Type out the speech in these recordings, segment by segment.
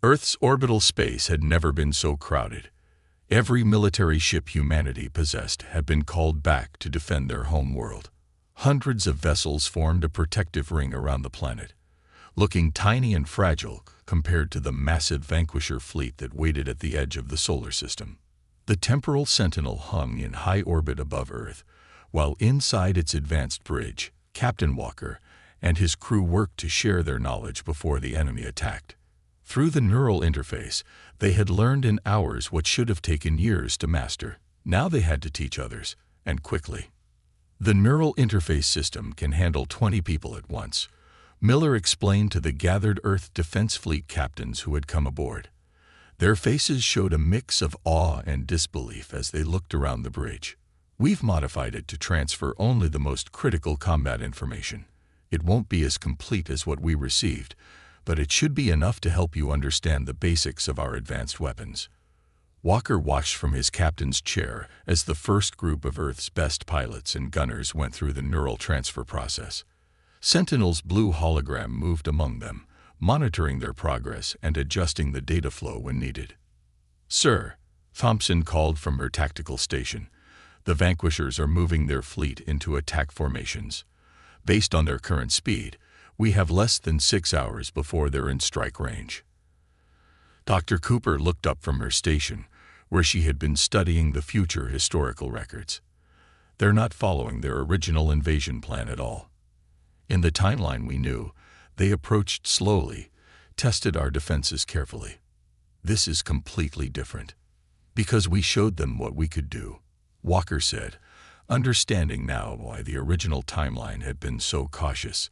Earth's orbital space had never been so crowded. Every military ship humanity possessed had been called back to defend their home world. Hundreds of vessels formed a protective ring around the planet, looking tiny and fragile compared to the massive Vanquisher fleet that waited at the edge of the solar system. The temporal Sentinel hung in high orbit above Earth, while inside its advanced bridge, Captain Walker and his crew worked to share their knowledge before the enemy attacked. Through the neural interface, they had learned in hours what should have taken years to master. Now they had to teach others, and quickly. The neural interface system can handle 20 people at once, Miller explained to the gathered Earth Defense Fleet captains who had come aboard. Their faces showed a mix of awe and disbelief as they looked around the bridge. We've modified it to transfer only the most critical combat information. It won't be as complete as what we received, but it should be enough to help you understand the basics of our advanced weapons. Walker watched from his captain's chair as the first group of Earth's best pilots and gunners went through the neural transfer process. Sentinel's blue hologram moved among them, monitoring their progress and adjusting the data flow when needed. "Sir," Thompson called from her tactical station, "the Vanquishers are moving their fleet into attack formations. Based on their current speed, we have less than 6 hours before they're in strike range." Dr. Cooper looked up from her station, where she had been studying the future historical records. "They're not following their original invasion plan at all. In the timeline we knew, they approached slowly, tested our defenses carefully. This is completely different. Because we showed them what we could do," Walker said, understanding now why the original timeline had been so cautious.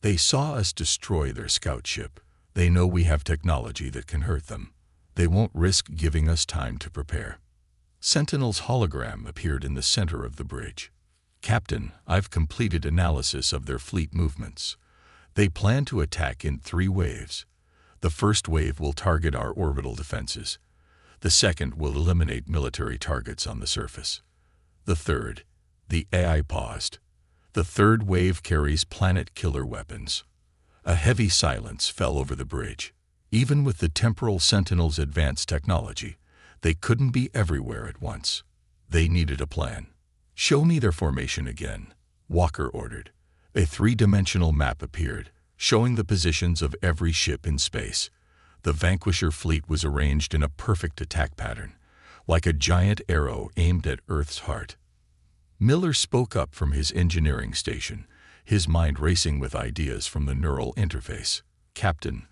"They saw us destroy their scout ship. They know we have technology that can hurt them. They won't risk giving us time to prepare." Sentinel's hologram appeared in the center of the bridge. "Captain, I've completed analysis of their fleet movements. They plan to attack in 3 waves. The first wave will target our orbital defenses. The second will eliminate military targets on the surface. The third," the AI paused. "The third wave carries planet-killer weapons." A heavy silence fell over the bridge. Even with the temporal Sentinel's advanced technology, they couldn't be everywhere at once. They needed a plan. "Show me their formation again," Walker ordered. A 3-dimensional map appeared, showing the positions of every ship in space. The Vanquisher fleet was arranged in a perfect attack pattern, like a giant arrow aimed at Earth's heart. Miller spoke up from his engineering station, his mind racing with ideas from the neural interface. "Captain,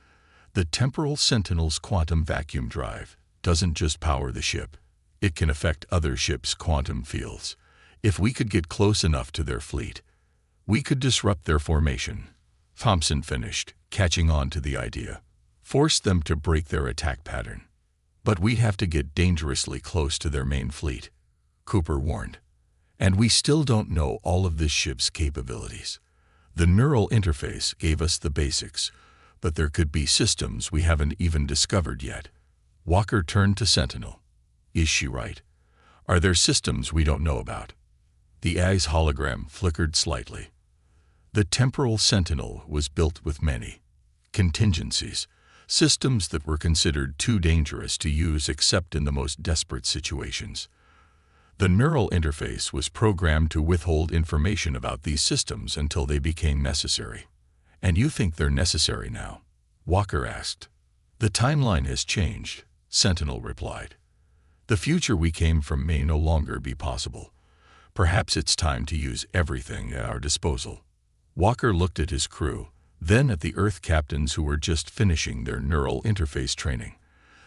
the temporal Sentinel's quantum vacuum drive doesn't just power the ship. It can affect other ships' quantum fields. If we could get close enough to their fleet, we could disrupt their formation." Thompson finished, catching on to the idea. "Force them to break their attack pattern. But we'd have to get dangerously close to their main fleet," Cooper warned. "And we still don't know all of this ship's capabilities. The neural interface gave us the basics, but there could be systems we haven't even discovered yet." Walker turned to Sentinel. "Is she right? Are there systems we don't know about?" The AI's hologram flickered slightly. The temporal Sentinel was built with many contingencies, systems that were considered too dangerous to use except in the most desperate situations. The neural interface was programmed to withhold information about these systems until they became necessary. "And you think they're necessary now?" Walker asked. "The timeline has changed," Sentinel replied. "The future we came from may no longer be possible. Perhaps it's time to use everything at our disposal." Walker looked at his crew, then at the Earth captains who were just finishing their neural interface training.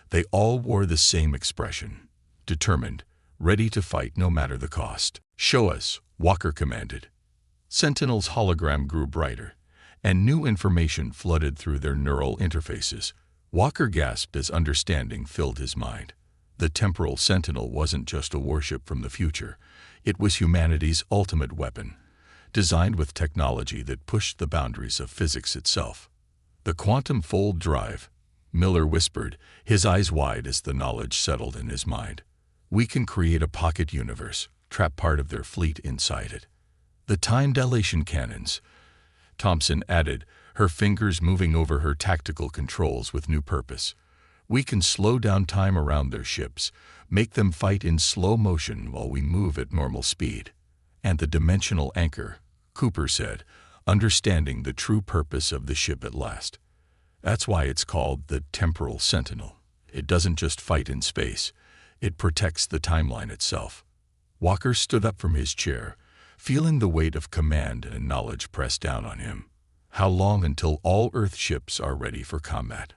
They all wore the same expression: determined, ready to fight no matter the cost. "Show us," Walker commanded. Sentinel's hologram grew brighter, and new information flooded through their neural interfaces. Walker gasped as understanding filled his mind. The temporal Sentinel wasn't just a warship from the future. It was humanity's ultimate weapon, designed with technology that pushed the boundaries of physics itself. "The quantum fold drive," Miller whispered, his eyes wide as the knowledge settled in his mind. "We can create a pocket universe, trap part of their fleet inside it." "The time dilation cannons," Thompson added, her fingers moving over her tactical controls with new purpose. We can slow down time around their ships, make them fight in slow motion while we move at normal speed. And the dimensional anchor, Cooper said, understanding the true purpose of the ship at last. That's why it's called the Temporal Sentinel. It doesn't just fight in space, it protects the timeline itself. Walker stood up from his chair, feeling the weight of command and knowledge press down on him. How long until all Earth ships are ready for combat?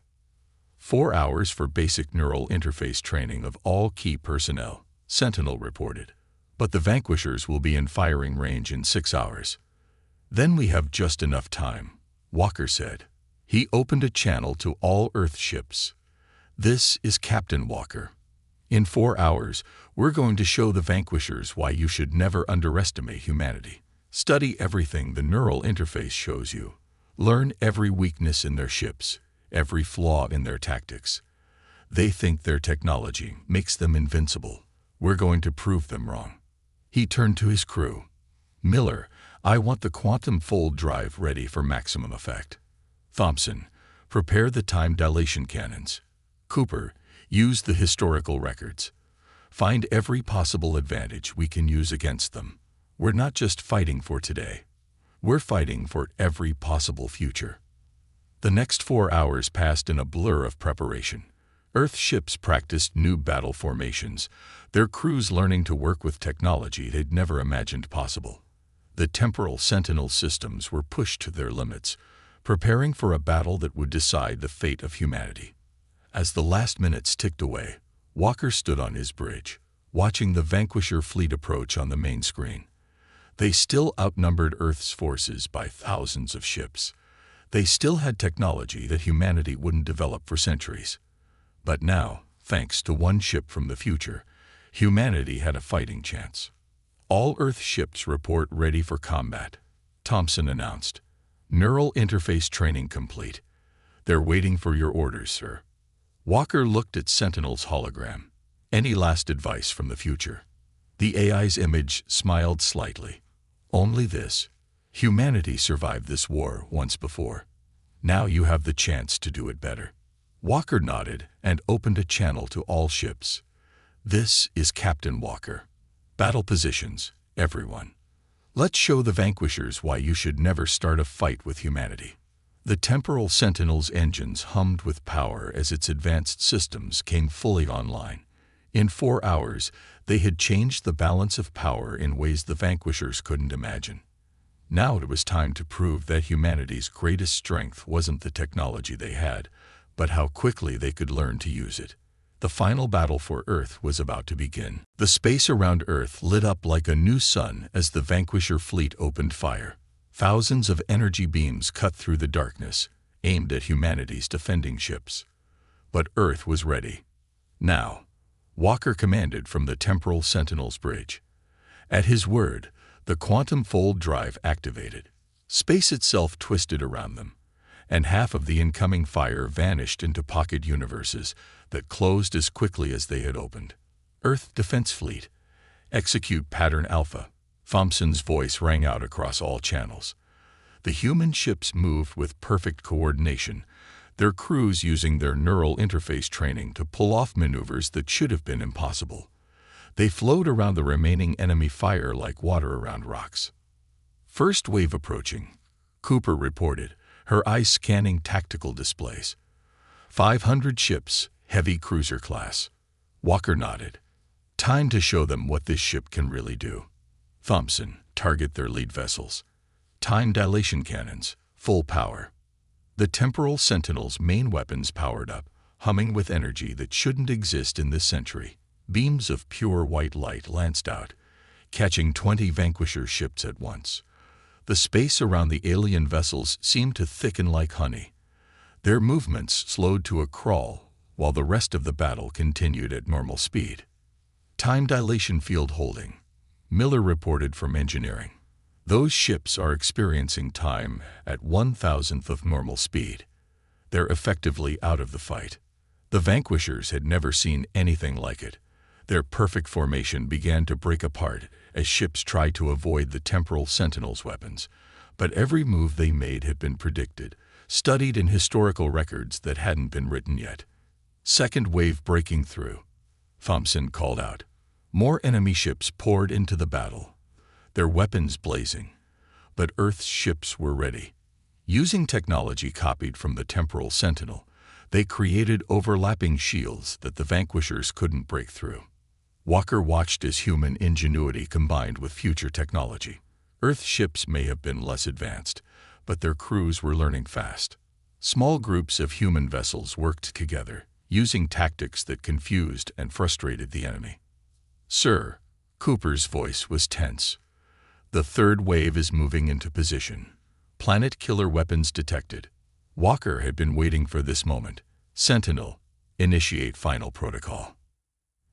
4 hours for basic neural interface training of all key personnel, Sentinel reported. But the Vanquishers will be in firing range in 6 hours. Then we have just enough time, Walker said. He opened a channel to all Earth ships. This is Captain Walker. In 4 hours, we're going to show the Vanquishers why you should never underestimate humanity. Study everything the neural interface shows you. Learn every weakness in their ships, every flaw in their tactics. They think their technology makes them invincible. We're going to prove them wrong. He turned to his crew. Miller, I want the quantum fold drive ready for maximum effect. Thompson, prepare the time dilation cannons. Cooper, use the historical records. Find every possible advantage we can use against them. We're not just fighting for today. We're fighting for every possible future. The next 4 hours passed in a blur of preparation. Earth ships practiced new battle formations, their crews learning to work with technology they'd never imagined possible. The temporal sentinel systems were pushed to their limits, preparing for a battle that would decide the fate of humanity. As the last minutes ticked away, Walker stood on his bridge, watching the Vanquisher fleet approach on the main screen. They still outnumbered Earth's forces by thousands of ships. They still had technology that humanity wouldn't develop for centuries. But now, thanks to one ship from the future, humanity had a fighting chance. All Earth ships report ready for combat, Thompson announced. Neural interface training complete. They're waiting for your orders, sir. Walker looked at Sentinel's hologram. Any last advice from the future? The AI's image smiled slightly. Only this. Humanity survived this war once before. Now you have the chance to do it better. Walker nodded and opened a channel to all ships. This is Captain Walker. Battle positions, everyone. Let's show the Vanquishers why you should never start a fight with humanity. The Temporal Sentinel's engines hummed with power as its advanced systems came fully online. In 4 hours, they had changed the balance of power in ways the Vanquishers couldn't imagine. Now it was time to prove that humanity's greatest strength wasn't the technology they had, but how quickly they could learn to use it. The final battle for Earth was about to begin. The space around Earth lit up like a new sun as the Vanquisher fleet opened fire. Thousands of energy beams cut through the darkness, aimed at humanity's defending ships. But Earth was ready. Now, Walker commanded from the Temporal Sentinel's bridge. At his word, the quantum fold drive activated. Space itself twisted around them, and half of the incoming fire vanished into pocket universes that closed as quickly as they had opened. Earth Defense Fleet, execute Pattern Alpha. Thompson's voice rang out across all channels. The human ships moved with perfect coordination, their crews using their neural interface training to pull off maneuvers that should have been impossible. They flowed around the remaining enemy fire like water around rocks. First wave approaching, Cooper reported, her eyes scanning tactical displays. 500 ships, heavy cruiser class. Walker nodded. Time to show them what this ship can really do. Thompson, target their lead vessels. Time dilation cannons, full power. The Temporal Sentinel's main weapons powered up, humming with energy that shouldn't exist in this century. Beams of pure white light lanced out, catching 20 Vanquisher ships at once. The space around the alien vessels seemed to thicken like honey. Their movements slowed to a crawl, while the rest of the battle continued at normal speed. Time dilation field holding, Miller reported from engineering. Those ships are experiencing time at 1,000th of normal speed. They're effectively out of the fight. The Vanquishers had never seen anything like it. Their perfect formation began to break apart as ships tried to avoid the Temporal Sentinel's weapons. But every move they made had been predicted, studied in historical records that hadn't been written yet. Second wave breaking through, Thompson called out. More enemy ships poured into the battle, their weapons blazing, but Earth's ships were ready. Using technology copied from the Temporal Sentinel, they created overlapping shields that the vanquishers couldn't break through. Walker watched as human ingenuity combined with future technology. Earth ships may have been less advanced, but their crews were learning fast. Small groups of human vessels worked together, using tactics that confused and frustrated the enemy. "Sir," Cooper's voice was tense. "The third wave is moving into position. Planet killer weapons detected." Walker had been waiting for this moment. "Sentinel, initiate final protocol."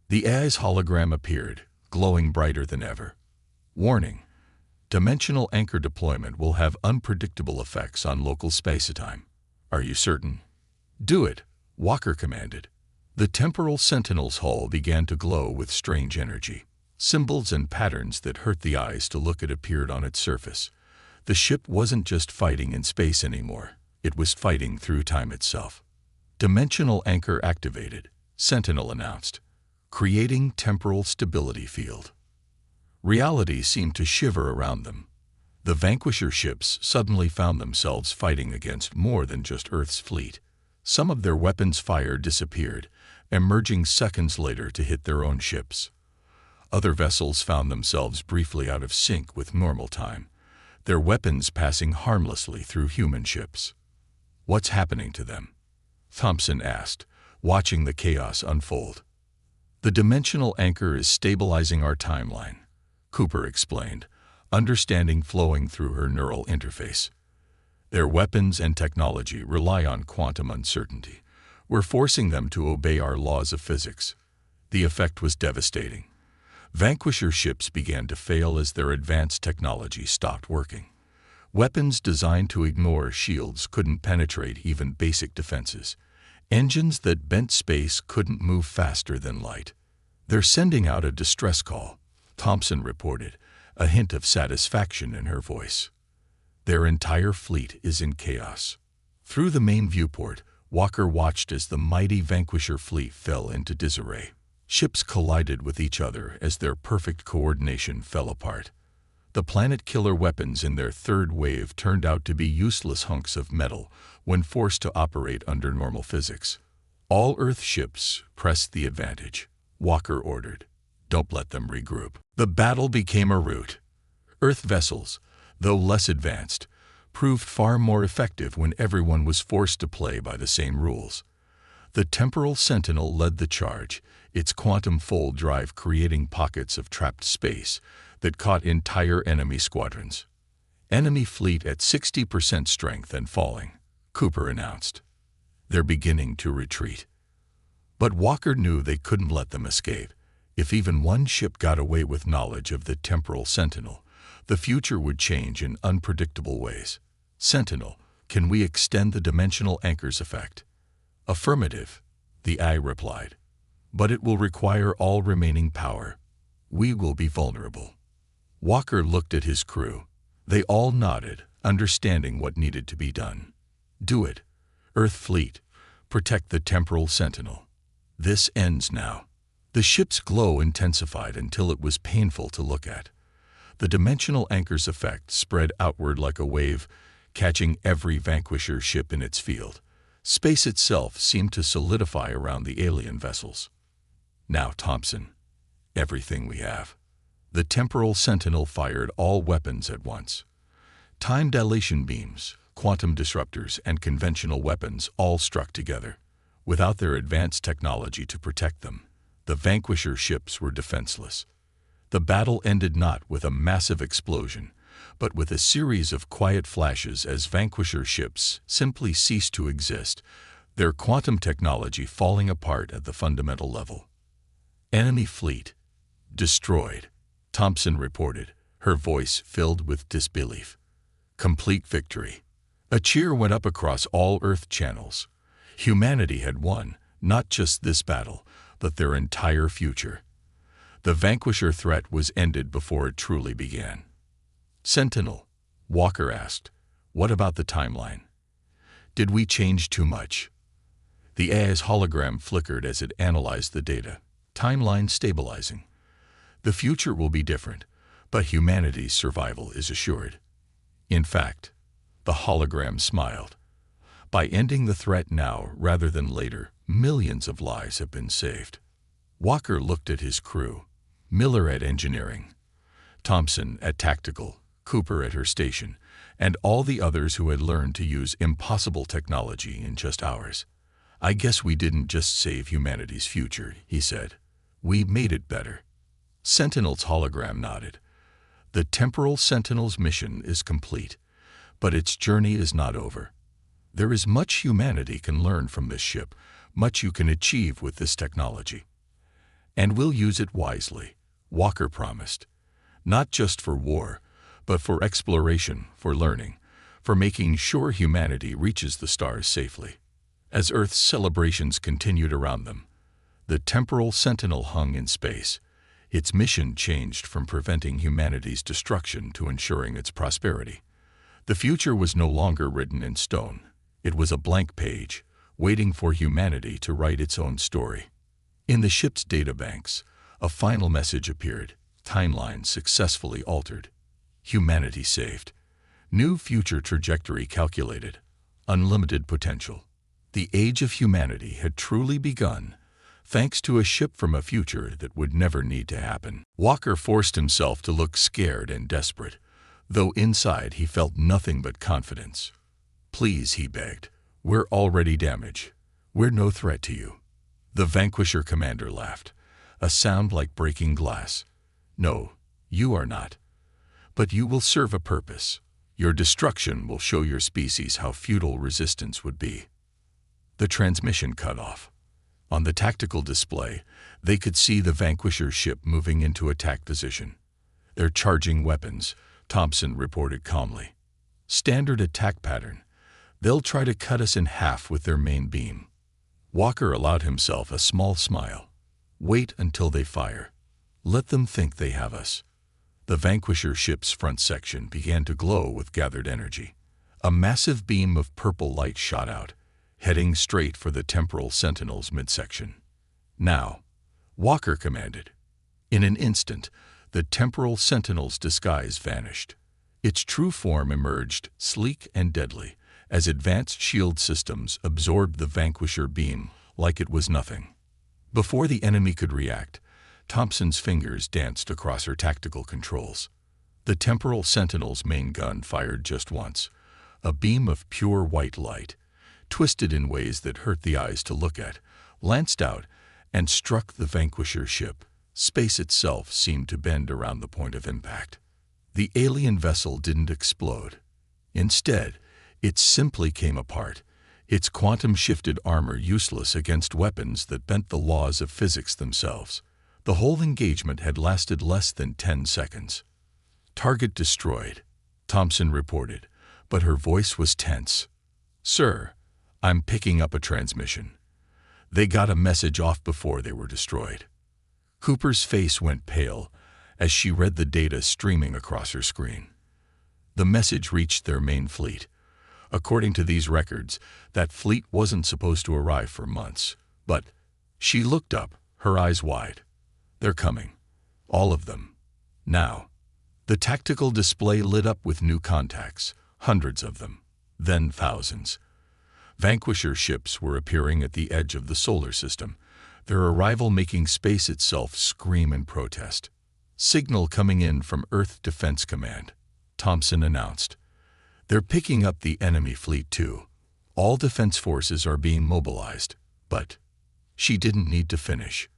The AI's hologram appeared, glowing brighter than ever. "Warning. Dimensional anchor deployment will have unpredictable effects on local spacetime. Are you certain?" "Do it," Walker commanded. The Temporal Sentinel's hull began to glow with strange energy. Symbols and patterns that hurt the eyes to look at appeared on its surface. The ship wasn't just fighting in space anymore. It was fighting through time itself. "Dimensional anchor activated," Sentinel announced, creating temporal stability field. Reality seemed to shiver around them. The Vanquisher ships suddenly found themselves fighting against more than just Earth's fleet. Some of their weapons' fire disappeared, emerging seconds later to hit their own ships. Other vessels found themselves briefly out of sync with normal time, their weapons passing harmlessly through human ships. "What's happening to them?" Thompson asked, watching the chaos unfold. "The dimensional anchor is stabilizing our timeline," Cooper explained, understanding flowing through her neural interface. "Their weapons and technology rely on quantum uncertainty. We're forcing them to obey our laws of physics." The effect was devastating. Vanquisher ships began to fail as their advanced technology stopped working. Weapons designed to ignore shields couldn't penetrate even basic defenses. Engines that bent space couldn't move faster than light. "They're sending out a distress call," Thompson reported, a hint of satisfaction in her voice. "Their entire fleet is in chaos." Through the main viewport, Walker watched as the mighty Vanquisher fleet fell into disarray. Ships collided with each other as their perfect coordination fell apart. The planet-killer weapons in their third wave turned out to be useless hunks of metal when forced to operate under normal physics. "All Earth ships, press the advantage," Walker ordered. "Don't let them regroup." The battle became a rout. Earth vessels, though less advanced, proved far more effective when everyone was forced to play by the same rules. The Temporal Sentinel led the charge, its quantum fold drive creating pockets of trapped space that caught entire enemy squadrons. "Enemy fleet at 60% strength and falling," Cooper announced. "They're beginning to retreat." But Walker knew they couldn't let them escape. If even one ship got away with knowledge of the Temporal Sentinel, the future would change in unpredictable ways. "Sentinel, can we extend the dimensional anchor's effect?" "Affirmative," the eye replied. "But it will require all remaining power. We will be vulnerable." Walker looked at his crew. They all nodded, understanding what needed to be done. "Do it. Earth Fleet, protect the Temporal Sentinel. This ends now." The ship's glow intensified until it was painful to look at. The dimensional anchor's effect spread outward like a wave, catching every Vanquisher ship in its field. Space itself seemed to solidify around the alien vessels. "Now, Thompson, everything we have." The Temporal Sentinel fired all weapons at once. Time dilation beams, quantum disruptors, and conventional weapons all struck together. Without their advanced technology to protect them, the Vanquisher ships were defenseless. The battle ended not with a massive explosion, but with a series of quiet flashes as Vanquisher ships simply ceased to exist, their quantum technology falling apart at the fundamental level. "Enemy fleet destroyed," Thompson reported, her voice filled with disbelief. "Complete victory." A cheer went up across all Earth channels. Humanity had won, not just this battle, but their entire future. The Vanquisher threat was ended before it truly began. "Sentinel," Walker asked, "what about the timeline? Did we change too much?" The AI's hologram flickered as it analyzed the data, timeline stabilizing. The future will be different, but humanity's survival is assured. In fact, the hologram smiled. By ending the threat now rather than later, millions of lives have been saved. Walker looked at his crew, Miller at engineering, Thompson at tactical, Cooper at her station, and all the others who had learned to use impossible technology in just hours. "I guess we didn't just save humanity's future," he said. "We made it better." Sentinel's hologram nodded. The Temporal Sentinel's mission is complete, but its journey is not over. There is much humanity can learn from this ship, much you can achieve with this technology. And we'll use it wisely, Walker promised. Not just for war, but for exploration, for learning, for making sure humanity reaches the stars safely. As Earth's celebrations continued around them, the Temporal Sentinel hung in space. Its mission changed from preventing humanity's destruction to ensuring its prosperity. The future was no longer written in stone. It was a blank page, waiting for humanity to write its own story. In the ship's databanks, a final message appeared, timeline successfully altered. Humanity saved. New future trajectory calculated. Unlimited potential. The age of humanity had truly begun, thanks to a ship from a future that would never need to happen. Walker forced himself to look scared and desperate, though inside he felt nothing but confidence. "Please," he begged, "we're already damaged. We're no threat to you." The Vanquisher commander laughed, a sound like breaking glass. "No, you are not. But you will serve a purpose. Your destruction will show your species how futile resistance would be." The transmission cut off. On the tactical display, they could see the Vanquisher ship moving into attack position. "They're charging weapons," Thompson reported calmly. "Standard attack pattern. They'll try to cut us in half with their main beam." Walker allowed himself a small smile. "Wait until they fire. Let them think they have us." The Vanquisher ship's front section began to glow with gathered energy. A massive beam of purple light shot out, heading straight for the Temporal Sentinel's midsection. "Now," Walker commanded. In an instant, the Temporal Sentinel's disguise vanished. Its true form emerged, sleek and deadly, as advanced shield systems absorbed the Vanquisher beam like it was nothing. Before the enemy could react, Thompson's fingers danced across her tactical controls. The Temporal Sentinel's main gun fired just once, a beam of pure white light, twisted in ways that hurt the eyes to look at, lanced out, and struck the Vanquisher ship. Space itself seemed to bend around the point of impact. The alien vessel didn't explode. Instead, it simply came apart, its quantum-shifted armor useless against weapons that bent the laws of physics themselves. The whole engagement had lasted less than 10 seconds. "Target destroyed," Thompson reported, but her voice was tense. "Sir, I'm picking up a transmission. They got a message off before they were destroyed." Cooper's face went pale as she read the data streaming across her screen. The message reached their main fleet. According to these records, that fleet wasn't supposed to arrive for months. But she looked up, her eyes wide. "They're coming. All of them. Now." The tactical display lit up with new contacts, hundreds of them, then thousands. Vanquisher ships were appearing at the edge of the solar system, their arrival making space itself scream in protest. "Signal coming in from Earth Defense Command," Thompson announced. "They're picking up the enemy fleet too. All defense forces are being mobilized." But she didn't need to finish.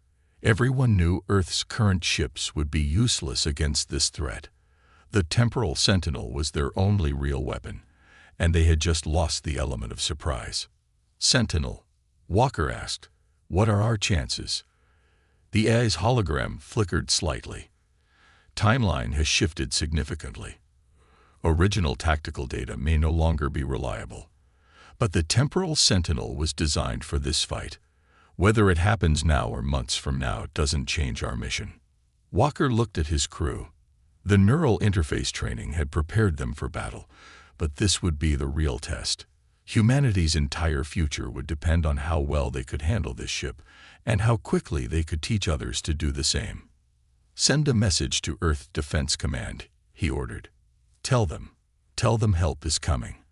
Everyone knew Earth's current ships would be useless against this threat. The Temporal Sentinel was their only real weapon, and they had just lost the element of surprise. "Sentinel," Walker asked, "what are our chances?" The AI's hologram flickered slightly. "Timeline has shifted significantly. Original tactical data may no longer be reliable. But the Temporal Sentinel was designed for this fight. Whether it happens now or months from now doesn't change our mission." Walker looked at his crew. The neural interface training had prepared them for battle, but this would be the real test. Humanity's entire future would depend on how well they could handle this ship and how quickly they could teach others to do the same. "Send a message to Earth Defense Command," he ordered. Tell them help is coming.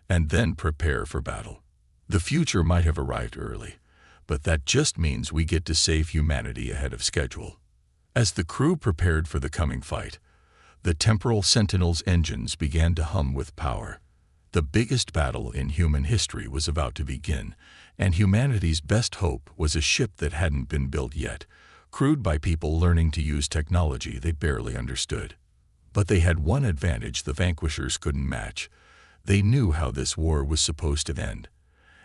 And then prepare for battle. The future might have arrived early, but that just means we get to save humanity ahead of schedule." As the crew prepared for the coming fight, the temporal Sentinel's engines began to hum with power. The biggest battle in human history was about to begin, and humanity's best hope was a ship that hadn't been built yet, crewed by people learning to use technology they barely understood. But they had one advantage the vanquishers couldn't match. They knew how this war was supposed to end,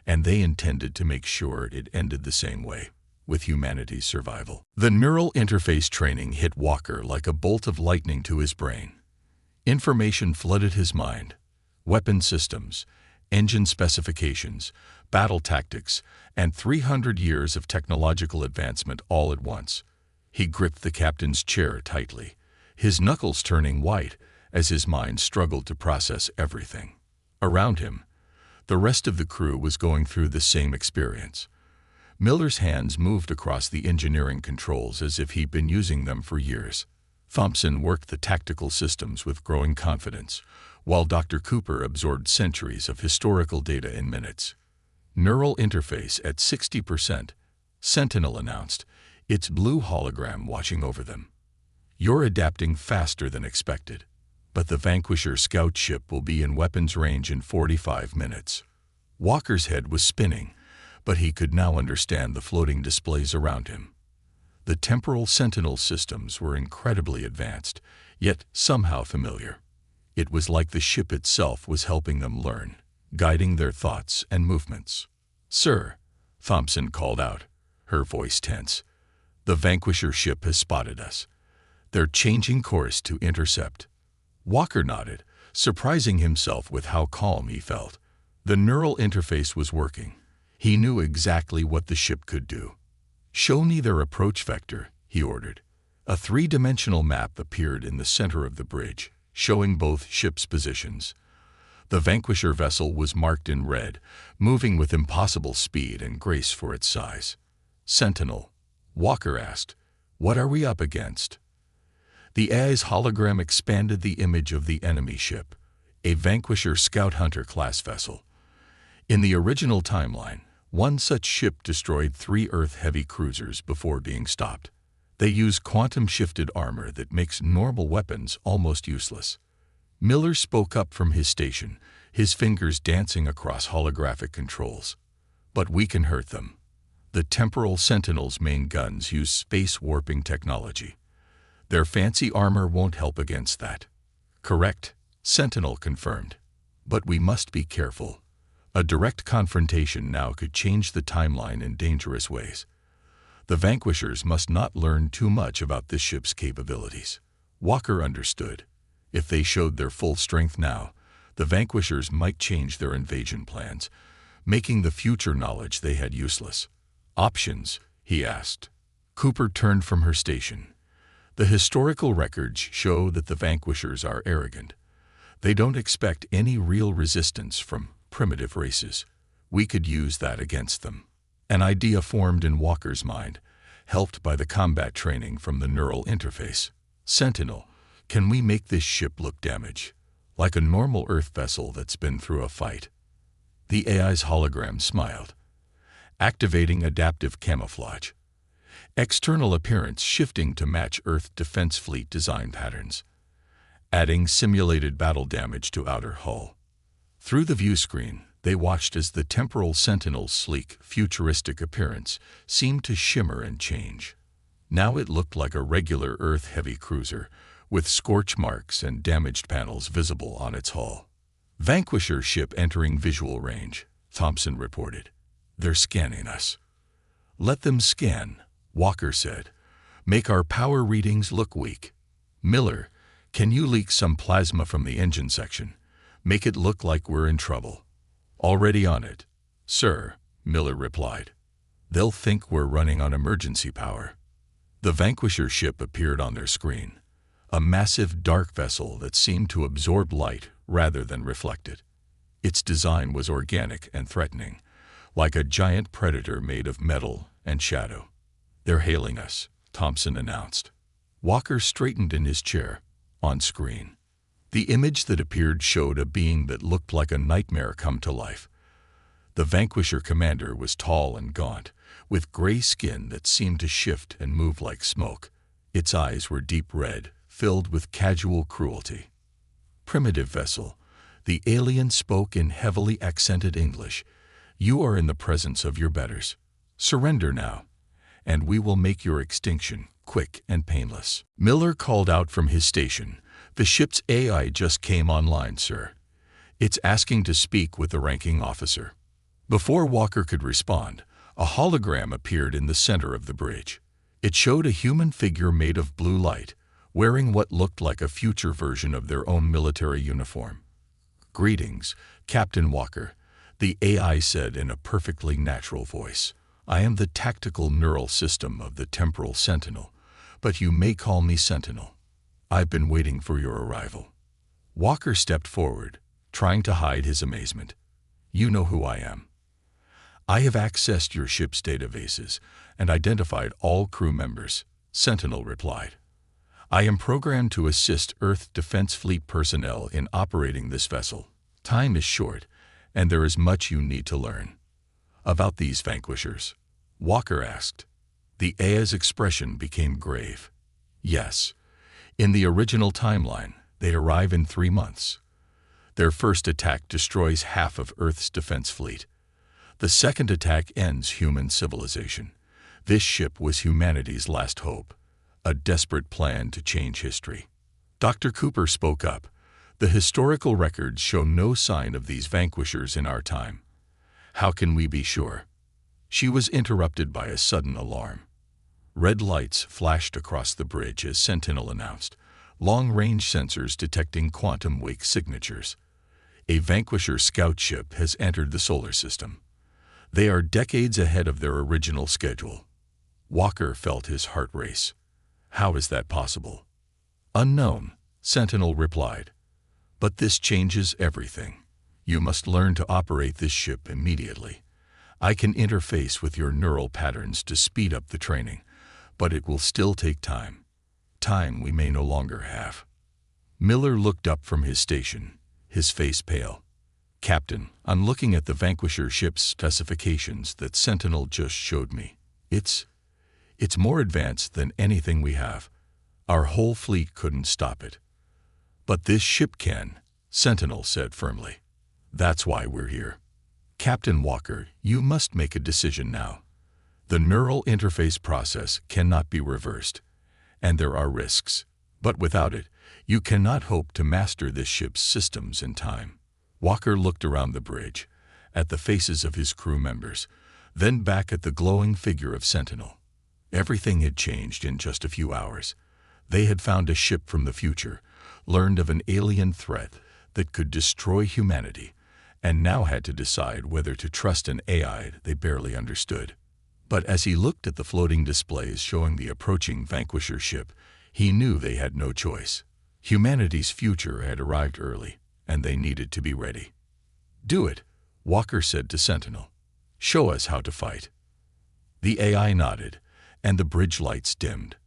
and they intended to make sure it ended the same way, with humanity's survival. The neural interface training hit Walker like a bolt of lightning to his brain. Information flooded his mind. Weapon systems, engine specifications, battle tactics, and 300 years of technological advancement all at once. He gripped the captain's chair tightly, his knuckles turning white as his mind struggled to process everything. Around him, the rest of the crew was going through the same experience. Miller's hands moved across the engineering controls as if he'd been using them for years. Thompson worked the tactical systems with growing confidence, while Dr. Cooper absorbed centuries of historical data in minutes. "Neural interface at 60%, Sentinel announced, its blue hologram watching over them. "You're adapting faster than expected, but the Vanquisher scout ship will be in weapons range in 45 minutes. Walker's head was spinning, but he could now understand the floating displays around him. The temporal Sentinel systems were incredibly advanced, yet somehow familiar. It was like the ship itself was helping them learn, guiding their thoughts and movements. "Sir," Thompson called out, her voice tense, "the Vanquisher ship has spotted us. They're changing course to intercept." Walker nodded, surprising himself with how calm he felt. The neural interface was working. He knew exactly what the ship could do. "Show me their approach vector," he ordered. A three-dimensional map appeared in the center of the bridge, showing both ships' positions. The Vanquisher vessel was marked in red, moving with impossible speed and grace for its size. "Sentinel," Walker asked, "what are we up against?" The AI's hologram expanded the image of the enemy ship, a Vanquisher Scout Hunter class vessel. In the original timeline, one such ship destroyed 3 Earth-heavy cruisers before being stopped. They use quantum-shifted armor that makes normal weapons almost useless. Miller spoke up from his station, his fingers dancing across holographic controls. "But we can hurt them. The temporal Sentinel's main guns use space-warping technology. Their fancy armor won't help against that." "Correct," Sentinel confirmed. "But we must be careful. A direct confrontation now could change the timeline in dangerous ways. The Vanquishers must not learn too much about this ship's capabilities." Walker understood. If they showed their full strength now, the Vanquishers might change their invasion plans, making the future knowledge they had useless. "Options?" he asked. Cooper turned from her station. "The historical records show that the Vanquishers are arrogant. They don't expect any real resistance from primitive races. We could use that against them." An idea formed in Walker's mind, helped by the combat training from the neural interface. "Sentinel, can we make this ship look damaged, like a normal Earth vessel that's been through a fight?" The AI's hologram smiled. "Activating adaptive camouflage. External appearance shifting to match Earth Defense Fleet design patterns. Adding simulated battle damage to outer hull." Through the view screen, they watched as the temporal Sentinel's sleek, futuristic appearance seemed to shimmer and change. Now it looked like a regular Earth-heavy cruiser, with scorch marks and damaged panels visible on its hull. "Vanquisher ship entering visual range," Thompson reported. "They're scanning us." "Let them scan," Walker said. "Make our power readings look weak. Miller, can you leak some plasma from the engine section? Make it look like we're in trouble." "Already on it, sir," Miller replied. "They'll think we're running on emergency power." The Vanquisher ship appeared on their screen, a massive dark vessel that seemed to absorb light rather than reflect it. Its design was organic and threatening, like a giant predator made of metal and shadow. "They're hailing us," Thompson announced. Walker straightened in his chair. On screen, the image that appeared showed a being that looked like a nightmare come to life. The Vanquisher commander was tall and gaunt, with gray skin that seemed to shift and move like smoke. Its eyes were deep red, filled with casual cruelty. "Primitive vessel," the alien spoke in heavily accented English, "you are in the presence of your betters. Surrender now, and we will make your extinction quick and painless." Miller called out from his station, "The ship's AI just came online, sir. It's asking to speak with the ranking officer." Before Walker could respond, a hologram appeared in the center of the bridge. It showed a human figure made of blue light, wearing what looked like a future version of their own military uniform. "Greetings, Captain Walker," the AI said in a perfectly natural voice. "I am the tactical neural system of the Temporal Sentinel, but you may call me Sentinel. I've been waiting for your arrival." Walker stepped forward, trying to hide his amazement. "You know who I am. I have accessed your ship's databases and identified all crew members," Sentinel replied. "I am programmed to assist Earth Defense Fleet personnel in operating this vessel. Time is short, and there is much you need to learn." "About these Vanquishers?" Walker asked. The AI's expression became grave. "Yes. In the original timeline, they arrive in 3 months. Their first attack destroys half of Earth's defense fleet. The second attack ends human civilization. This ship was humanity's last hope, a desperate plan to change history." Dr. Cooper spoke up. "The historical records show no sign of these Vanquishers in our time. How can we be sure?" She was interrupted by a sudden alarm. Red lights flashed across the bridge as Sentinel announced, long-range sensors detecting quantum wake signatures. "A Vanquisher scout ship has entered the solar system. They are decades ahead of their original schedule." Walker felt his heart race. "How is that possible?" "Unknown," Sentinel replied. "But this changes everything. You must learn to operate this ship immediately. I can interface with your neural patterns to speed up the training, but it will still take time. Time we may no longer have." Miller looked up from his station, his face pale. "Captain, I'm looking at the Vanquisher ship's specifications that Sentinel just showed me. It's more advanced than anything we have. Our whole fleet couldn't stop it." "But this ship can," Sentinel said firmly. "That's why we're here." "Captain Walker, you must make a decision now. The neural interface process cannot be reversed, and there are risks. But without it, you cannot hope to master this ship's systems in time." Walker looked around the bridge, at the faces of his crew members, then back at the glowing figure of Sentinel. Everything had changed in just a few hours. They had found a ship from the future, learned of an alien threat that could destroy humanity, and now had to decide whether to trust an AI they barely understood. But as he looked at the floating displays showing the approaching Vanquisher ship, he knew they had no choice. Humanity's future had arrived early, and they needed to be ready. "Do it," Walker said to Sentinel. "Show us how to fight." The AI nodded, and the bridge lights dimmed.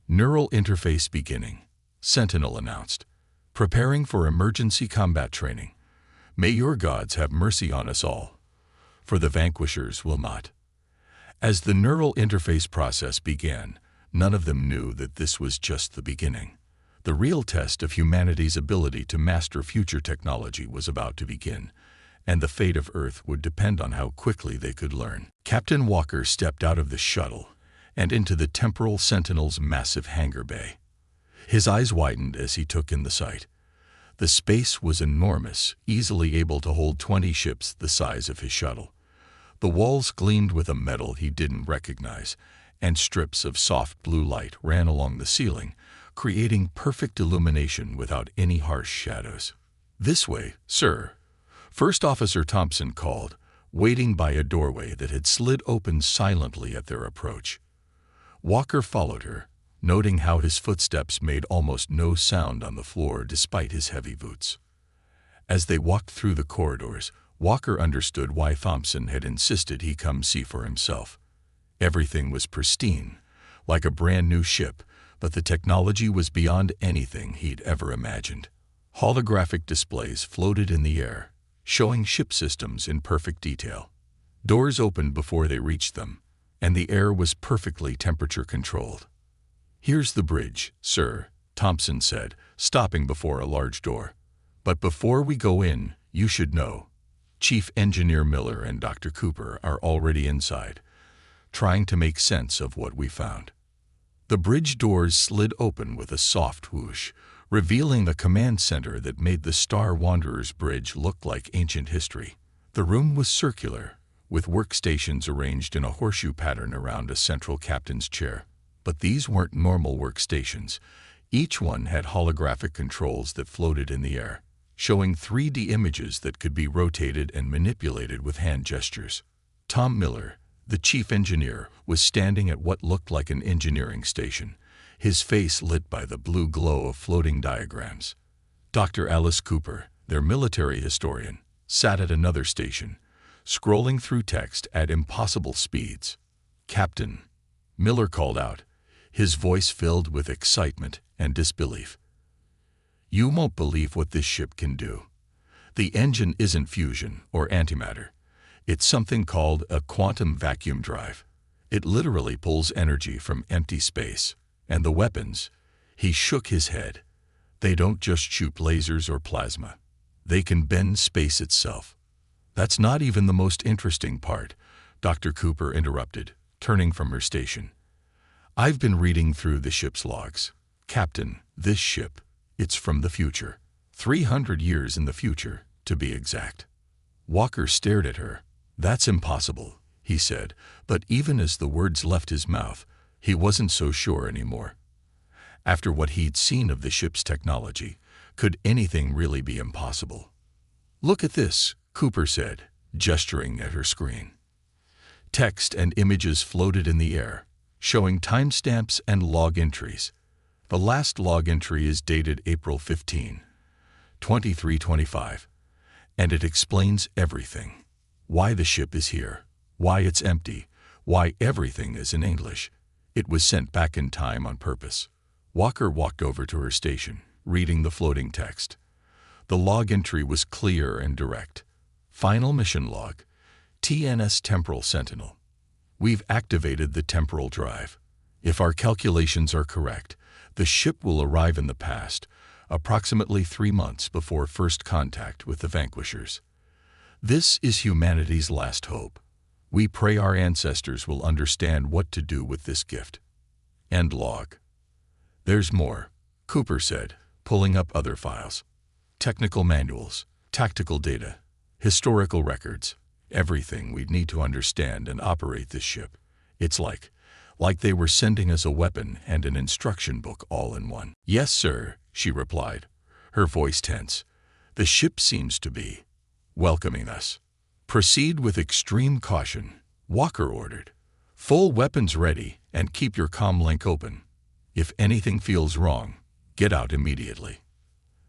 "Neural interface beginning," Sentinel announced. "Preparing for emergency combat training. May your gods have mercy on us all, for the Vanquishers will not." As the neural interface process began, none of them knew that this was just the beginning. The real test of humanity's ability to master future technology was about to begin, and the fate of Earth would depend on how quickly they could learn. Captain Walker stepped out of the shuttle and into the Temporal Sentinel's massive hangar bay. His eyes widened as he took in the sight. The space was enormous, easily able to hold 20 ships the size of his shuttle. The walls gleamed with a metal he didn't recognize, and strips of soft blue light ran along the ceiling, creating perfect illumination without any harsh shadows. "This way, sir," First Officer Thompson called, waiting by a doorway that had slid open silently at their approach. Walker followed her, noting how his footsteps made almost no sound on the floor despite his heavy boots. As they walked through the corridors, Walker understood why Thompson had insisted he come see for himself. Everything was pristine, like a brand new ship, but the technology was beyond anything he'd ever imagined. Holographic displays floated in the air, showing ship systems in perfect detail. Doors opened before they reached them, and the air was perfectly temperature-controlled. "Here's the bridge, sir," Thompson said, stopping before a large door. "But before we go in, you should know. Chief Engineer Miller and Dr. Cooper are already inside, trying to make sense of what we found." The bridge doors slid open with a soft whoosh, revealing the command center that made the Star Wanderer's bridge look like ancient history. The room was circular, with workstations arranged in a horseshoe pattern around a central captain's chair. But these weren't normal workstations. Each one had holographic controls that floated in the air, showing 3D images that could be rotated and manipulated with hand gestures. Tom Miller, the chief engineer, was standing at what looked like an engineering station, his face lit by the blue glow of floating diagrams. Dr. Alice Cooper, their military historian, sat at another station, scrolling through text at impossible speeds. "Captain," Miller called out, his voice filled with excitement and disbelief. "You won't believe what this ship can do. The engine isn't fusion or antimatter. It's something called a quantum vacuum drive. It literally pulls energy from empty space. And the weapons," he shook his head, "they don't just shoot lasers or plasma. They can bend space itself." "That's not even the most interesting part," Dr. Cooper interrupted, turning from her station. "I've been reading through the ship's logs. Captain, this ship, it's from the future. 300 years in the future, to be exact." Walker stared at her. "That's impossible," he said, but even as the words left his mouth, he wasn't so sure anymore. After what he'd seen of the ship's technology, could anything really be impossible? "Look at this," Cooper said, gesturing at her screen. Text and images floated in the air, showing timestamps and log entries. The last log entry is dated April 15, 2325, and it explains everything. Why the ship is here, why it's empty, why everything is in English. It was sent back in time on purpose. Walker walked over to her station, reading the floating text. The log entry was clear and direct. "Final mission log. TNS Temporal Sentinel. We've activated the temporal drive. If our calculations are correct, the ship will arrive in the past, approximately 3 months before first contact with the Vanquishers. This is humanity's last hope. We pray our ancestors will understand what to do with this gift." End log. "There's more," Cooper said, pulling up other files. "Technical manuals, tactical data, historical records, everything we'd need to understand and operate this ship. It's like they were sending us a weapon and an instruction book all in one." "Yes, sir," she replied, her voice tense. "The ship seems to be welcoming us." "Proceed with extreme caution," Walker ordered. "Full weapons ready and keep your comm link open. If anything feels wrong, get out immediately."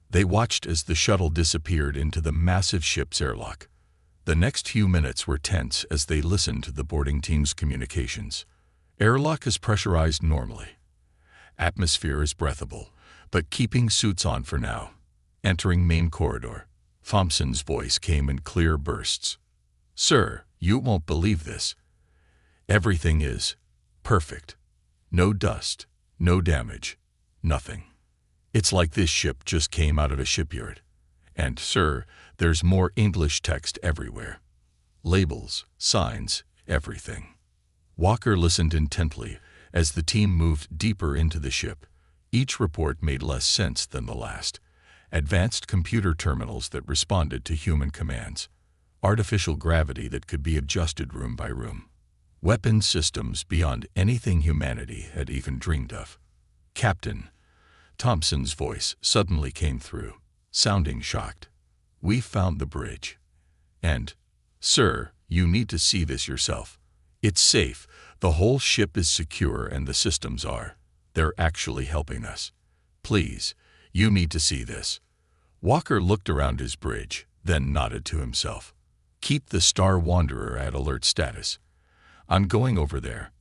They watched as the shuttle disappeared into the massive ship's airlock. The next few minutes were tense as they listened to the boarding team's communications. "Airlock is pressurized normally. Atmosphere is breathable, but keeping suits on for now. Entering main corridor." Thompson's voice came in clear bursts. "Sir, you won't believe this. Everything is perfect. No dust, no damage, nothing. It's like this ship just came out of a shipyard. And, sir, there's more English text everywhere. Labels, signs, everything." Walker listened intently as the team moved deeper into the ship. Each report made less sense than the last. Advanced computer terminals that responded to human commands. Artificial gravity that could be adjusted room by room. Weapon systems beyond anything humanity had even dreamed of. "Captain," Thompson's voice suddenly came through, sounding shocked. "We found the bridge. And, sir, you need to see this yourself. It's safe, the whole ship is secure, and the systems are. They're actually helping us. Please, you need to see this." Walker looked around his bridge, then nodded to himself. "Keep the Star Wanderer at alert status. I'm going over there.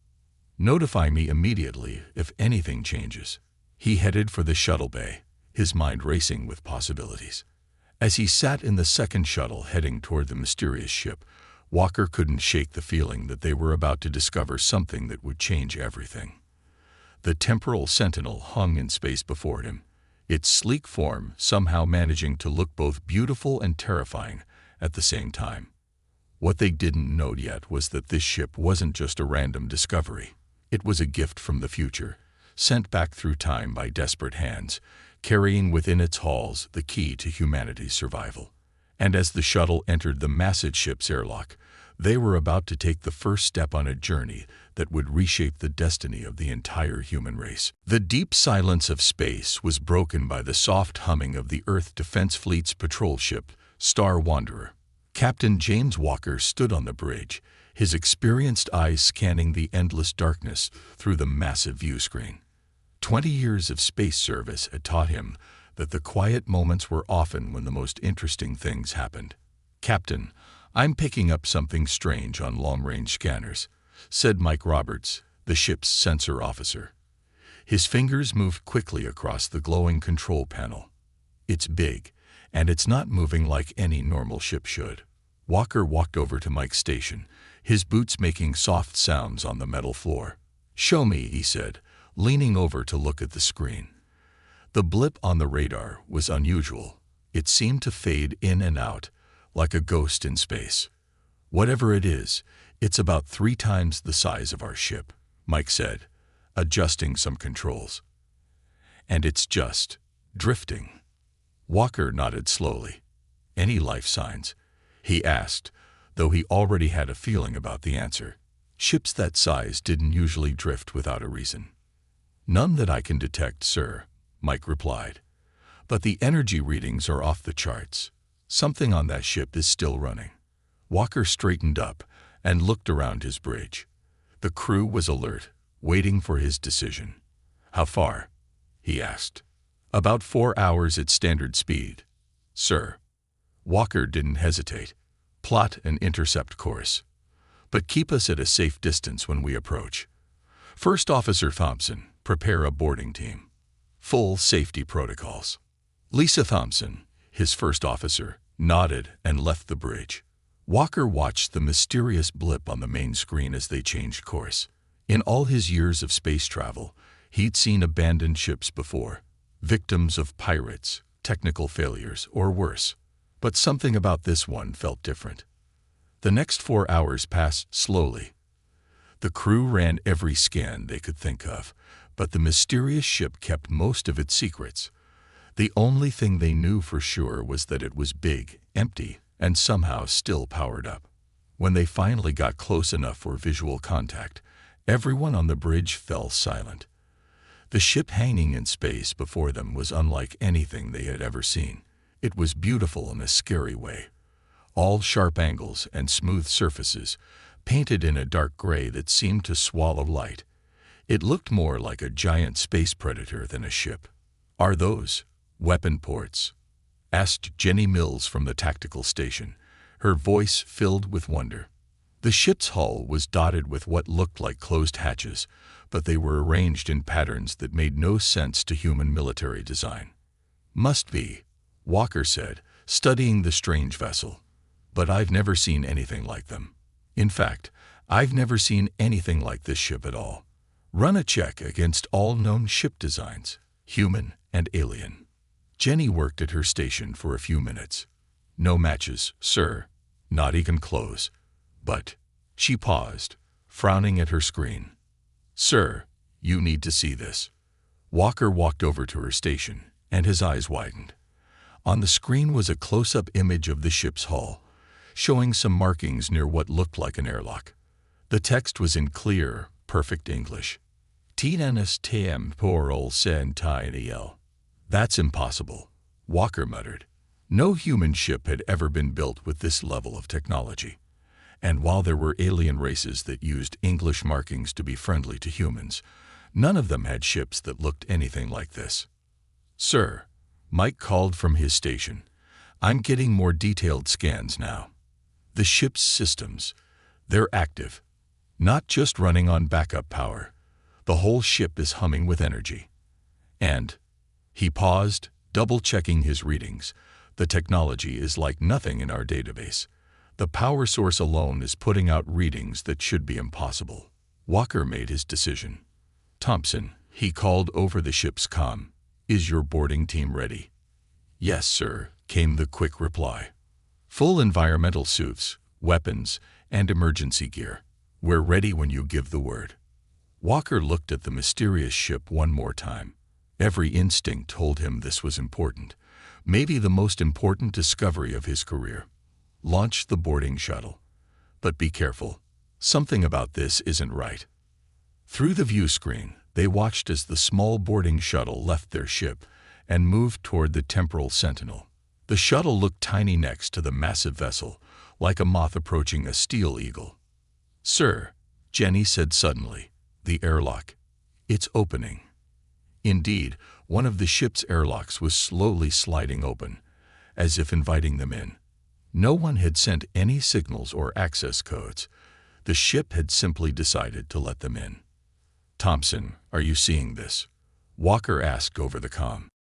Notify me immediately if anything changes." He headed for the shuttle bay, his mind racing with possibilities. As he sat in the second shuttle heading toward the mysterious ship, Walker couldn't shake the feeling that they were about to discover something that would change everything. The temporal sentinel hung in space before him, its sleek form somehow managing to look both beautiful and terrifying at the same time. What they didn't know yet was that this ship wasn't just a random discovery. It was a gift from the future, sent back through time by desperate hands, carrying within its halls the key to humanity's survival. And as the shuttle entered the massive ship's airlock, they were about to take the first step on a journey that would reshape the destiny of the entire human race. The deep silence of space was broken by the soft humming of the Earth Defense Fleet's patrol ship, Star Wanderer. Captain James Walker stood on the bridge, his experienced eyes scanning the endless darkness through the massive view screen. 20 years of space service had taught him that the quiet moments were often when the most interesting things happened. "Captain, I'm picking up something strange on long-range scanners," said Mike Roberts, the ship's sensor officer. His fingers moved quickly across the glowing control panel. "It's big, and it's not moving like any normal ship should." Walker walked over to Mike's station, his boots making soft sounds on the metal floor. "Show me," he said, leaning over to look at the screen. The blip on the radar was unusual. It seemed to fade in and out, like a ghost in space. "Whatever it is, it's about 3 times the size of our ship," Mike said, adjusting some controls. "And it's just drifting." Walker nodded slowly. "Any life signs?" he asked, though he already had a feeling about the answer. "Ships that size didn't usually drift without a reason." "None that I can detect, sir," Mike replied. "But the energy readings are off the charts. Something on that ship is still running." Walker straightened up and looked around his bridge. The crew was alert, waiting for his decision. "How far?" he asked. "About 4 hours at standard speed, sir." Walker didn't hesitate. "Plot an intercept course. But keep us at a safe distance when we approach. First Officer Thompson, prepare a boarding team. Full safety protocols." Lisa Thompson, his first officer, nodded and left the bridge. Walker watched the mysterious blip on the main screen as they changed course. In all his years of space travel, he'd seen abandoned ships before, victims of pirates, technical failures, or worse. But something about this one felt different. The next 4 hours passed slowly. The crew ran every scan they could think of, but the mysterious ship kept most of its secrets. The only thing they knew for sure was that it was big, empty, and somehow still powered up. When they finally got close enough for visual contact, everyone on the bridge fell silent. The ship hanging in space before them was unlike anything they had ever seen. It was beautiful in a scary way. All sharp angles and smooth surfaces, painted in a dark gray that seemed to swallow light. It looked more like a giant space predator than a ship. "Are those weapon ports?" asked Jenny Mills from the tactical station, her voice filled with wonder. The ship's hull was dotted with what looked like closed hatches, but they were arranged in patterns that made no sense to human military design. "Must be," Walker said, studying the strange vessel. "But I've never seen anything like them. In fact, I've never seen anything like this ship at all. Run a check against all known ship designs, human and alien." Jenny worked at her station for a few minutes. "No matches, sir. Not even close. But," she paused, frowning at her screen. "Sir, you need to see this." Walker walked over to her station, and his eyes widened. On the screen was a close-up image of the ship's hull, showing some markings near what looked like an airlock. The text was in clear, perfect English. "TNS TM Poral Sentinel." "That's impossible," Walker muttered. No human ship had ever been built with this level of technology. And while there were alien races that used English markings to be friendly to humans, none of them had ships that looked anything like this. "Sir," Mike called from his station. I'm getting more detailed scans now. The ship's systems, they're active, not just running on backup power. The whole ship is humming with energy. And he paused, double-checking his readings. The technology is like nothing in our database. The power source alone is putting out readings that should be impossible. Walker made his decision. Thompson, he called over the ship's comm. Is your boarding team ready? Yes, sir, came the quick reply. Full environmental suits, weapons, and emergency gear. We're ready when you give the word. Walker looked at the mysterious ship one more time. Every instinct told him this was important, maybe the most important discovery of his career. Launch the boarding shuttle. But be careful. Something about this isn't right. Through the view screen, they watched as the small boarding shuttle left their ship and moved toward the temporal sentinel. The shuttle looked tiny next to the massive vessel, like a moth approaching a steel eagle. Sir, Jenny said suddenly, the airlock. It's opening. Indeed, one of the ship's airlocks was slowly sliding open, as if inviting them in. No one had sent any signals or access codes. The ship had simply decided to let them in. Thompson, are you seeing this? Walker asked over the comm.